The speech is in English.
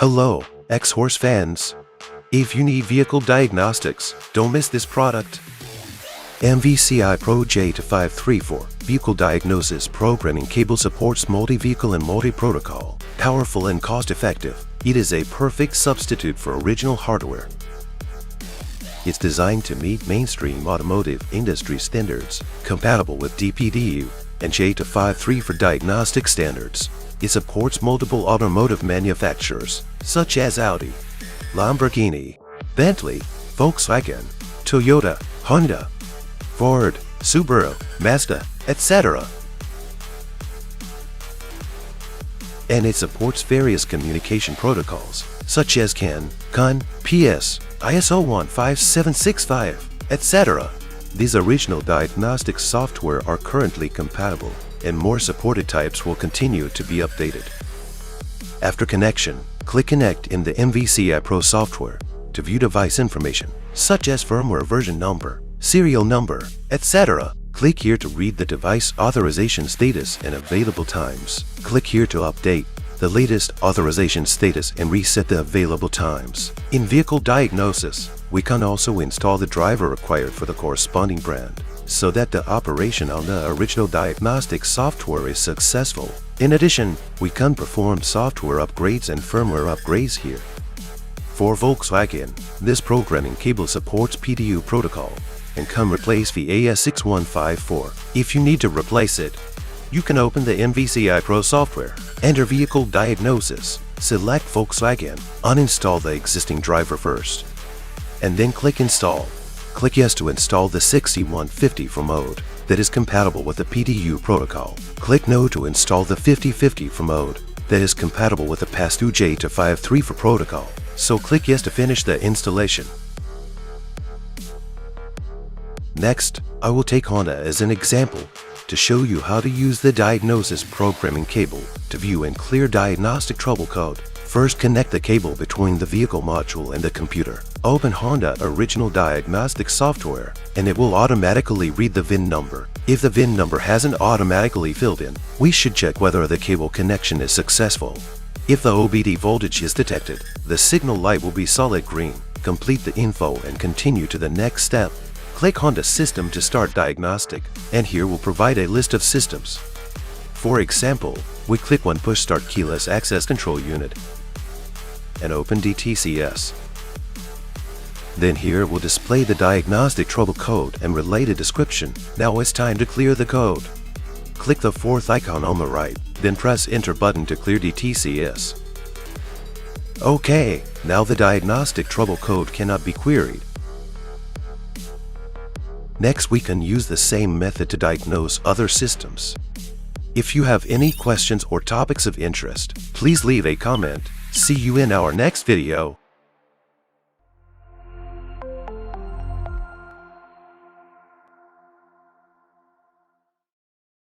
Hello, Xhorse fans. If you need vehicle diagnostics, don't miss this product. MVCI PRO J2534 Vehicle Diagnosis Programming Cable supports multi-vehicle and multi-protocol. Powerful and cost-effective, it is a perfect substitute for original hardware. It's designed to meet mainstream automotive industry standards, compatible with DPDU and J2534 diagnostic standards. It supports multiple automotive manufacturers, such as Audi, Lamborghini, Bentley, Volkswagen, Toyota, Honda, Ford, Subaru, Mazda, etc. And it supports various communication protocols, such as CAN, CUN, PS, ISO 15765, etc. These original diagnostic software are currently compatible, and more supported types will continue to be updated. After connection, click Connect in the MVCI Pro software to view device information, such as firmware version number, serial number, etc. Click here to read the device authorization status and available times. Click here to update the latest authorization status and reset the available times. In vehicle diagnosis, we can also install the driver required for the corresponding brand, so that the operation on the original diagnostic software is successful. In addition, we can perform software upgrades and firmware upgrades here. For Volkswagen, this programming cable supports PDU protocol and can replace the AS6154. If you need to replace it, you can open the MVCI Pro software, enter Vehicle Diagnosis, select Volkswagen, uninstall the existing driver first, and then click Install. Click Yes to install the 6154 mode that is compatible with the PDU protocol. Click No to install the 5054 mode that is compatible with the pass-through J2534 protocol. So click Yes to finish the installation. Next, I will take Honda as an example to show you how to use the diagnosis programming cable to view and clear diagnostic trouble code. First, connect the cable between the vehicle module and the computer. Open Honda Original Diagnostic software, and it will automatically read the VIN number. If the VIN number hasn't automatically filled in, we should check whether the cable connection is successful. If the OBD voltage is detected, the signal light will be solid green. Complete the info and continue to the next step. Click Honda System to start diagnostic, and here will provide a list of systems. For example, we click on Push Start Keyless Access Control Unit and open DTCS. Then here will display the diagnostic trouble code and related description. Now it's time to clear the code. Click the fourth icon on the right, then press Enter button to clear DTCS. Okay, now the diagnostic trouble code cannot be queried. Next, we can use the same method to diagnose other systems. If you have any questions or topics of interest, please leave a comment. See you in our next video.